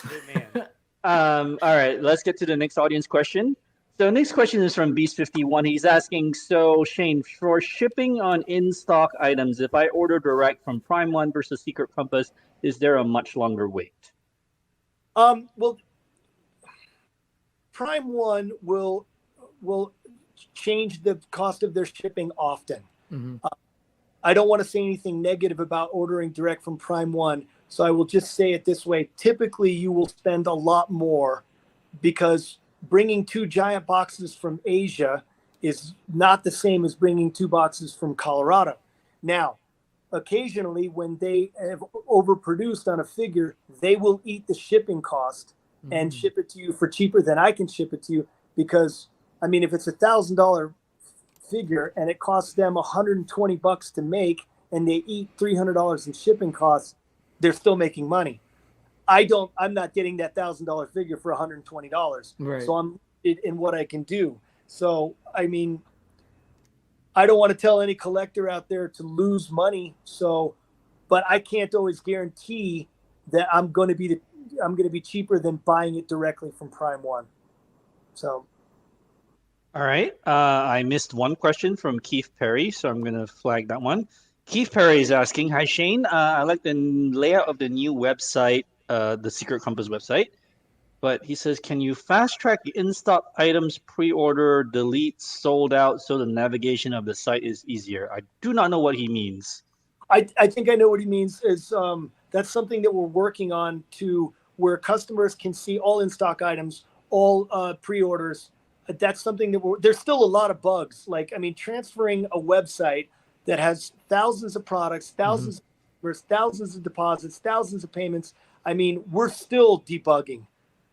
Good man. All right, let's get to the next audience question. So next question is from Beast51. He's asking, so Shane, for shipping on in-stock items, if I order direct from Prime One versus Secret Compass, is there a much longer wait? Well, Prime One will change the cost of their shipping often. Mm-hmm. I don't want to say anything negative about ordering direct from Prime One, so I will just say it this way. Typically, you will spend a lot more because bringing 2 giant boxes from Asia is not the same as bringing 2 boxes from Colorado. Now, occasionally, when they have overproduced on a figure, they will eat the shipping cost and ship it to you for cheaper than I can ship it to you. Because, I mean, if it's $1,000 figure and it costs them $120 to make and they eat $300 in shipping costs, they're still making money. I'm not getting that $1,000 figure for $120. Right. So I'm in what I can do. So, I mean, I don't want to tell any collector out there to lose money. So, but I can't always guarantee that I'm going to be cheaper than buying it directly from Prime One. So. All right. I missed one question from Keith Perry, so I'm going to flag that one. Keith Perry is asking, hi, Shane. I like the layout of the new website, the Secret Compass website. But he says, can you fast track in-stock items, pre-order, delete, sold out, so the navigation of the site is easier? I do not know what he means. I think I know what he means. Is that's something that we're working on to where customers can see all in-stock items, all pre-orders. That's something that there's still a lot of bugs. Like, I mean, transferring a website that has thousands of products, thousands of customers, thousands of deposits, thousands of payments. I mean, we're still debugging.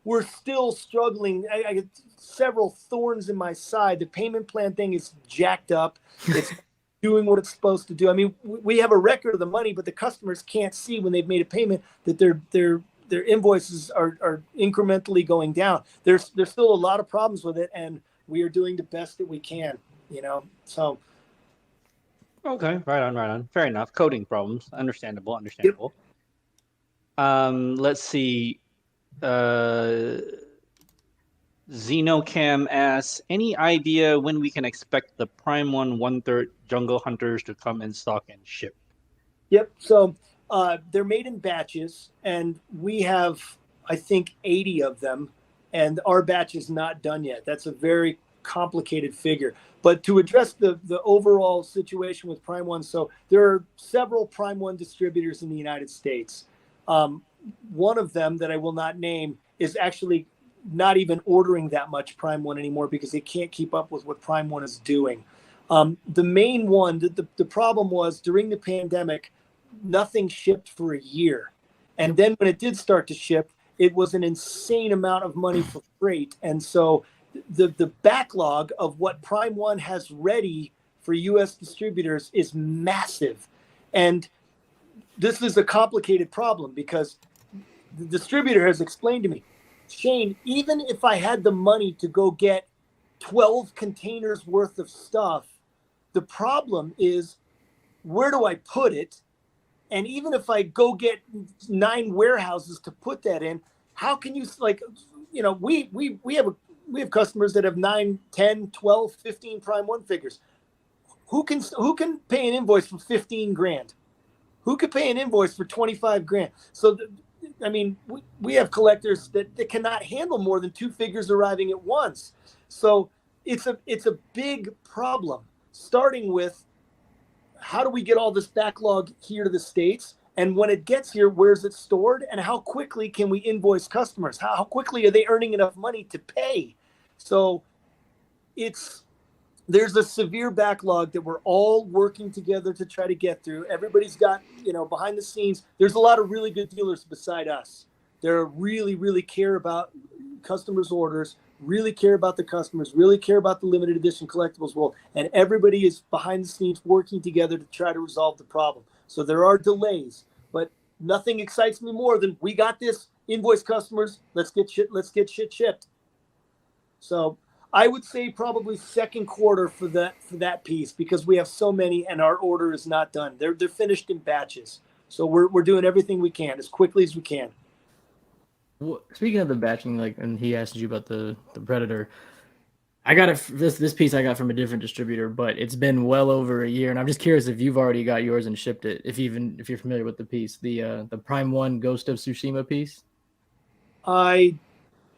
We're still struggling. I get several thorns in my side. The payment plan thing is jacked up. It's doing what it's supposed to do. I mean, we have a record of the money, but the customers can't see when they've made a payment that their invoices are incrementally going down. There's still a lot of problems with it, and we are doing the best that we can, you know. So okay, right on. Fair enough. Coding problems, understandable. Yep. Let's see. Xenocam asks, any idea when we can expect the Prime 1/3 Jungle Hunters to come in stock and ship? Yep. So they're made in batches, and we have, I think, 80 of them, and our batch is not done yet. That's a very complicated figure. But to address the overall situation with Prime One, so there are several Prime One distributors in the United States. One of them that I will not name is actually not even ordering that much Prime One anymore because they can't keep up with what Prime One is doing. The main one, the problem was during the pandemic, nothing shipped for a year. And then when it did start to ship, it was an insane amount of money for freight. And so the backlog of what Prime One has ready for US distributors is massive. And this is a complicated problem because the distributor has explained to me, Shane, even if I had the money to go get 12 containers worth of stuff, the problem is, where do I put it? And even if I go get 9 warehouses to put that in, how can you, like, you know, we have customers that have 9, 10, 12, 15 Prime One figures. Who can pay an invoice for 15 grand? Who could pay an invoice for 25 grand? So, I mean, we have collectors that cannot handle more than 2 figures arriving at once. So it's a big problem, starting with how do we get all this backlog here to the States? And when it gets here, where's it stored? And how quickly can we invoice customers? How quickly are they earning enough money to pay? So there's a severe backlog that we're all working together to try to get through. Everybody's got, you know, behind the scenes, there's a lot of really good dealers beside us. They really, really care about customers' orders. really care about the customers, really care about the limited edition collectibles world, and everybody is behind the scenes working together to try to resolve the problem. So there are delays, but nothing excites me more than we got this, invoice customers, let's get shit shipped. So I would say probably second quarter for that piece, because we have so many and our order is not done. They're finished in batches. So we're doing everything we can as quickly as we can. Well, speaking of the batching, like, and he asked you about the Predator. I got this piece I got from a different distributor, but it's been well over a year, and I'm just curious if you've already got yours and shipped it. If you're familiar with the piece, the Prime 1 Ghost of Tsushima piece. I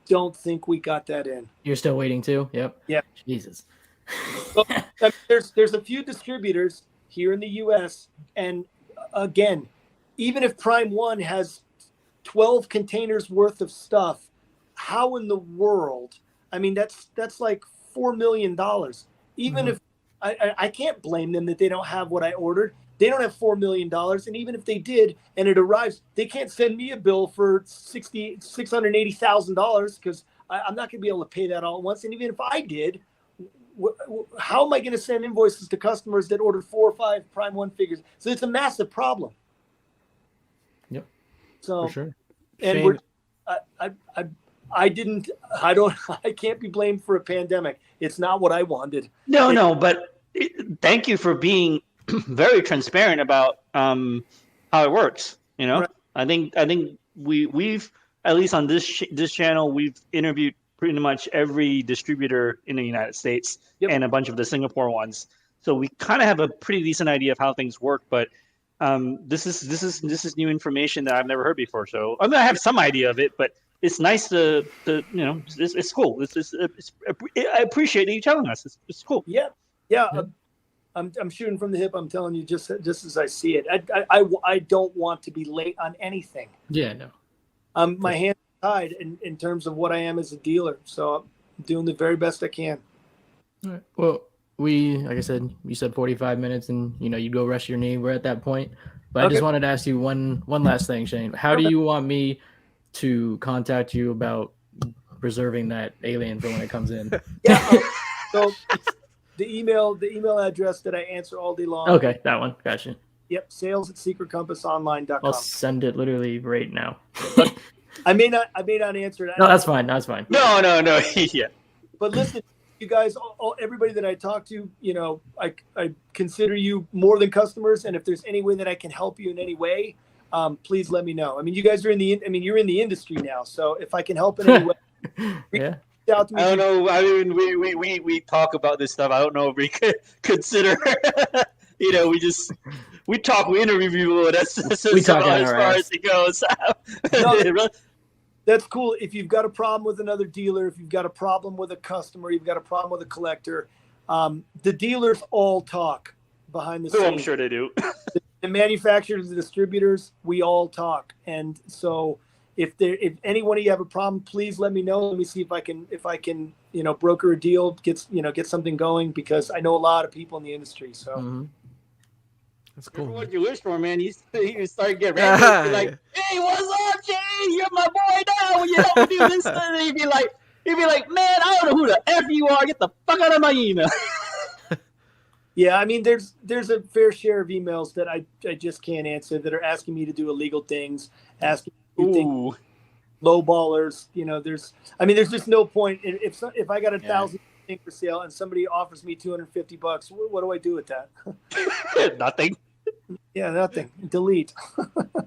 don't think we got that in. You're still waiting too? Yep. Yeah. Jesus. Well, there's a few distributors here in the U.S. and again, even if Prime 1 has 12 containers worth of stuff, how in the world? I mean, that's like $4 million. Even if I can't blame them that they don't have what I ordered. They don't have $4 million, and even if they did and it arrives, they can't send me a bill for $680,000 because I'm not going to be able to pay that all at once. And even if I did, how am I going to send invoices to customers that ordered 4 or 5 Prime 1 figures? So it's a massive problem. Yep. So for sure. And I can't be blamed for a pandemic. It's not what I wanted. No, but thank you for being very transparent about how it works. You know, right. I think we've at least on this channel we've interviewed pretty much every distributor in the United States and a bunch of the Singapore ones. So we kind of have a pretty decent idea of how things work. But this is new information that I've never heard before. So I mean, I have some idea of it, but it's nice to you know, it's cool. I appreciate you telling us. It's cool. Yeah. I'm shooting from the hip. I'm telling you just as I see it. I don't want to be late on anything. Yeah, no. My hands are tied in terms of what I am as a dealer. So I'm doing the very best I can. All right. Well, like I said, you said 45 minutes, and you know, you go rest your knee. We're at that point. But I just wanted to ask you one last thing, Shane. How do you want me to contact you about preserving that alien for when it comes in? So the email address that I answer all day long. Okay, that one. Gotcha. Yep, sales@secretcompassonline.com. I'll send it literally right now. I may not answer it. No, that's fine. That's fine. No. Yeah. But listen, you guys, everybody that I talk to, you know, I consider you more than customers, and if there's any way that I can help you in any way, please let me know. I mean, you guys are you're in the industry now, so if I can help in any way, out to me. I don't know. I mean, we talk about this stuff. I don't know if we could consider. You know, we talk. We interview people. That's we talk as far as it goes. No, that's cool. If you've got a problem with another dealer, if you've got a problem with a customer, you've got a problem with a collector, the dealers all talk behind the scenes. I'm sure they do. The manufacturers, the distributors, we all talk. And so if any one of you have a problem, please let me know. Let me see if I can, you know, broker a deal, get something going, because I know a lot of people in the industry. So that's cool. What you wish for, man? You start getting ready. Like, hey, what's up, Jay? You're my boy now. Will you help me do this? And he'd be like, man, I don't know who the F you are. Get the fuck out of my email. Yeah, I mean, there's a fair share of emails that I just can't answer, that are asking me to do illegal things, asking me to do things, lowballers. You know, there's just no point. If I got 1,000 things for sale and somebody offers me $250, what do I do with that? Nothing. Yeah, nothing. Delete.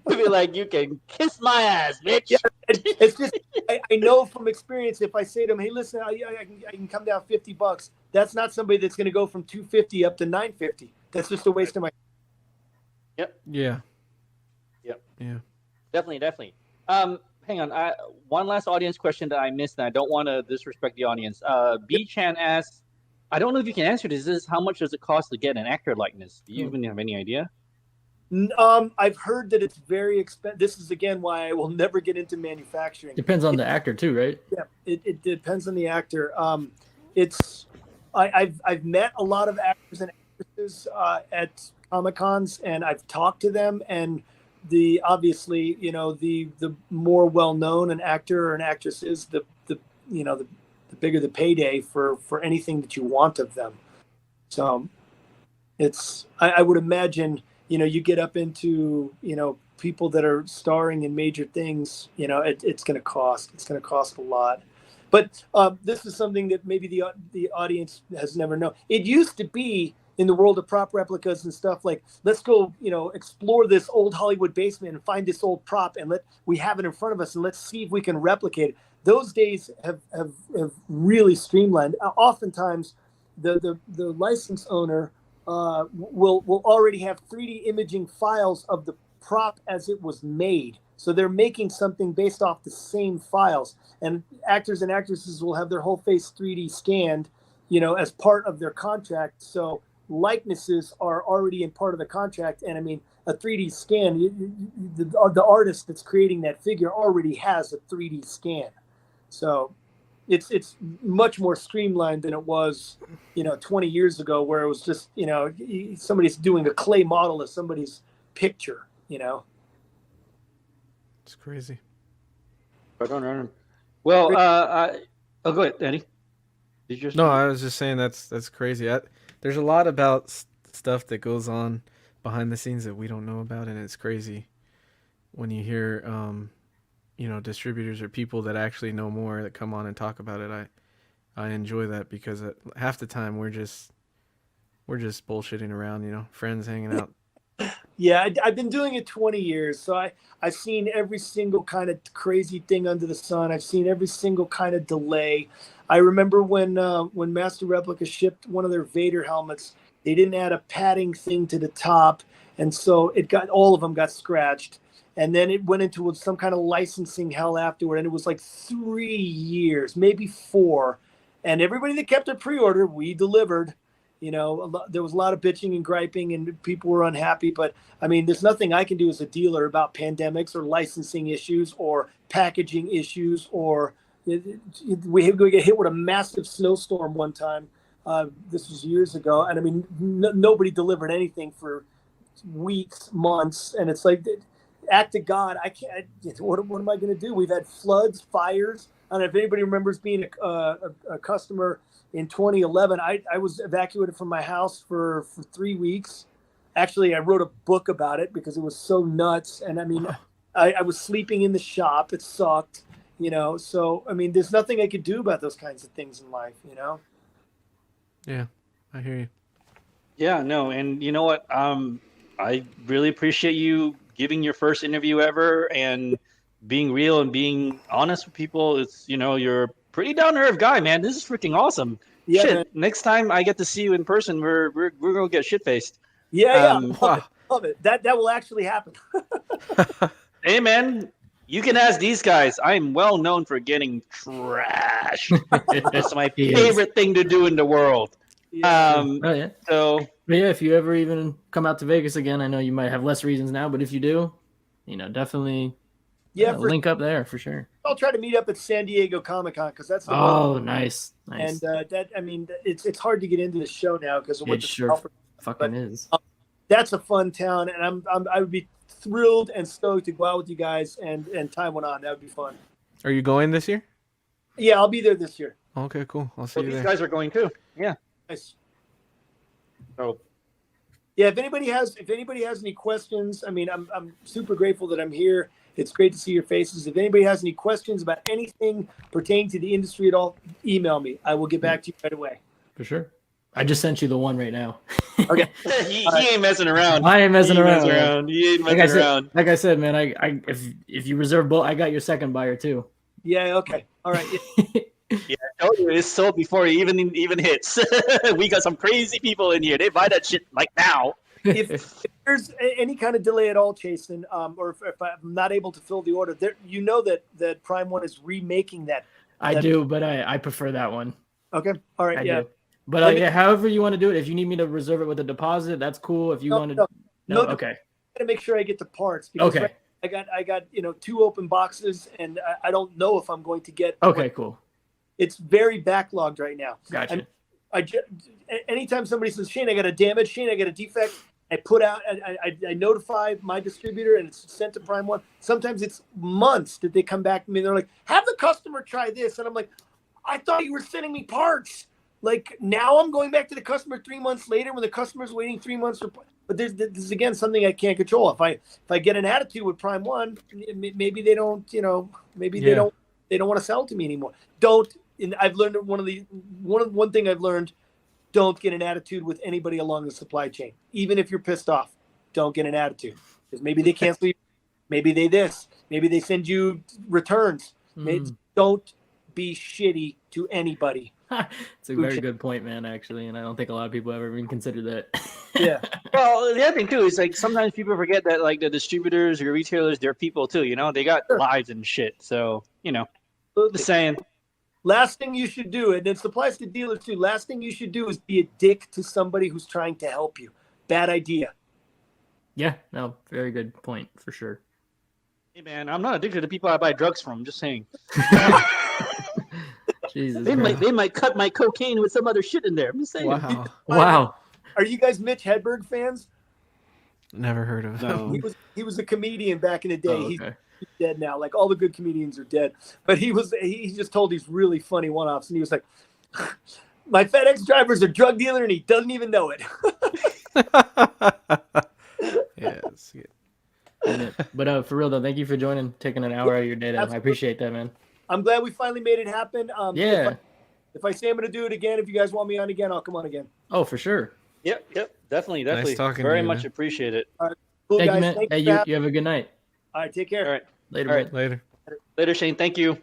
Be like, you can kiss my ass, bitch. Yeah, it's just I know from experience, if I say to them, hey, listen, I can come down $50, that's not somebody that's going to go from $250 up to $950. That's just a waste of my. Yep. Yeah. Definitely. Hang on. One last audience question that I missed, and I don't want to disrespect the audience. B-Chan asks, I don't know if you can answer this. Is how much does it cost to get an actor likeness? Do you even have any idea? I've heard that it's very expensive. This is again why I will never get into manufacturing. Depends on the actor too, right? Yeah, it depends on the actor. I've met a lot of actors and actresses at Comic-Cons, and I've talked to them, and obviously, you know, the more well known an actor or an actress is, the the bigger the payday for anything that you want of them. So it's, I would imagine, you get up into, people that are starring in major things, it's going to cost a lot. But this is something that maybe the audience has never known. It used to be in the world of prop replicas and stuff, like, let's go, explore this old Hollywood basement and find this old prop, and we have it in front of us, and let's see if we can replicate it. Those days have really streamlined. Oftentimes, the license owner will already have 3D imaging files of the prop as it was made. So they're making something based off the same files, and actors and actresses will have their whole face 3D scanned, as part of their contract. So likenesses are already in part of the contract. And I mean, a 3D scan, the artist that's creating that figure already has a 3D scan. So it's much more streamlined than it was, 20 years ago, where it was just, somebody's doing a clay model of somebody's picture, It's crazy. Well, go ahead, Eddie. Did you No, I was just saying that's crazy. There's a lot about stuff that goes on behind the scenes that we don't know about, and it's crazy when you hear, distributors or people that actually know more that come on and talk about it. I enjoy that, because half the time we're just bullshitting around, friends hanging out. Yeah, I've been doing it 20 years, so I've seen every single kind of crazy thing under the sun. I've seen every single kind of delay. I remember when Master Replica shipped one of their Vader helmets, they didn't add a padding thing to the top, and so all of them got scratched. And then it went into some kind of licensing hell afterward, and it was like 3 years, maybe 4. And everybody that kept a pre-order, we delivered. There was a lot of bitching and griping, and people were unhappy. But I mean, there's nothing I can do as a dealer about pandemics or licensing issues or packaging issues. Or we get hit with a massive snowstorm one time. This was years ago, and I mean, nobody delivered anything for weeks, months, and it's like, act of God. I can't. What am I going to do? We've had floods, fires. I don't know if anybody remembers being a customer in 2011. I was evacuated from my house for 3 weeks. Actually, I wrote a book about it because it was so nuts. And I mean, I was sleeping in the shop. It sucked, So I mean, there's nothing I could do about those kinds of things in life, Yeah, I hear you. Yeah, no, and you know what? I really appreciate you giving your first interview ever and being real and being honest with people. It's, you're a pretty down to earth guy, man. This is freaking awesome. Yeah, shit, man. Next time I get to see you in person, we're gonna get shit faced. Yeah. Love it. That will actually happen. Hey, man, you can ask these guys. I'm well known for getting trashed. That's my favorite thing to do in the world. Yeah. Oh yeah. So, but yeah, if you ever even come out to Vegas again, I know you might have less reasons now, but if you do, definitely link up there for sure. I'll try to meet up at San Diego Comic-Con, because that's the one. Nice. And it's hard to get into the show now because it sure fucking is. That's a fun town, and I would be thrilled and stoked to go out with you guys and tie one on. That would be fun. Are you going this year? Yeah, I'll be there this year. Okay, cool. I'll see you there. These guys are going too. Yeah. Nice. So, yeah, if anybody has any questions, I mean, I'm super grateful that I'm here. It's great to see your faces. If anybody has any questions about anything pertaining to the industry at all, email me. I will get back to you right away. For sure. I just sent you the one right now. Okay. he ain't messing around. I ain't messing around. He ain't messing around. Like I said, man, I if you reserve both, I got your second buyer too. Yeah. Okay. All right. Yeah, I told you it's sold before it even hits. We got some crazy people in here. They buy that shit like now. If there's any kind of delay at all, Chasen, or if I'm not able to fill the order, that Prime One is remaking that. I do, but I prefer that one. Okay. All right. I do. But however you want to do it. If you need me to reserve it with a deposit, that's cool. If you want to, no, okay. I gotta make sure I get the parts. Because okay. I got 2 open boxes, and I don't know if I'm going to get. Okay, cool. It's very backlogged right now. Gotcha. Anytime somebody says, Shane, I got a damage, Shane, I got a defect, I notify my distributor, and it's sent to Prime One. Sometimes it's months that they come back to me and they're like, have the customer try this. And I'm like, I thought you were sending me parts. Like now I'm going back to the customer 3 months later when the customer's waiting 3 months for. But this is again something I can't control. If I get an attitude with Prime One, maybe they don't, maybe they don't want to sell to me anymore. And I've learned one thing I've learned: don't get an attitude with anybody along the supply chain, even if you're pissed off. Don't get an attitude because maybe they cancel you, maybe maybe they send you returns. Don't be shitty to anybody. It's a very good point, man, actually, and I don't think a lot of people ever even consider that. Yeah. Well, the other thing too is like sometimes people forget that like the distributors or retailers, they're people too. They got lives and shit. So just saying. Last thing you should do, and it applies to dealers too. Last thing you should do is be a dick to somebody who's trying to help you. Bad idea. Yeah, no, very good point for sure. Hey man, I'm not addicted to people I buy drugs from. Just saying. Jesus, they might cut my cocaine with some other shit in there. I'm just saying. Wow. Are you guys Mitch Hedberg fans? Never heard of him. No. He was a comedian back in the day. Oh, okay. He's dead now. Like all the good comedians are dead. But he just told these really funny one-offs, and he was like, "My FedEx driver's a drug dealer, and he doesn't even know it." Yes. But for real though, thank you for joining, taking an hour out of your day. I appreciate that, man. I'm glad we finally made it happen. Yeah. If I say I'm going to do it again, if you guys want me on again, I'll come on again. Oh, for sure. Yep, definitely. Nice talking Very to you, much man. appreciate it. All right, cool, Thank guys. you, man. Thank Hey, you. you have a good night. All right, take care. All right, Later, All man. right. Later. Later, Shane. Thank you.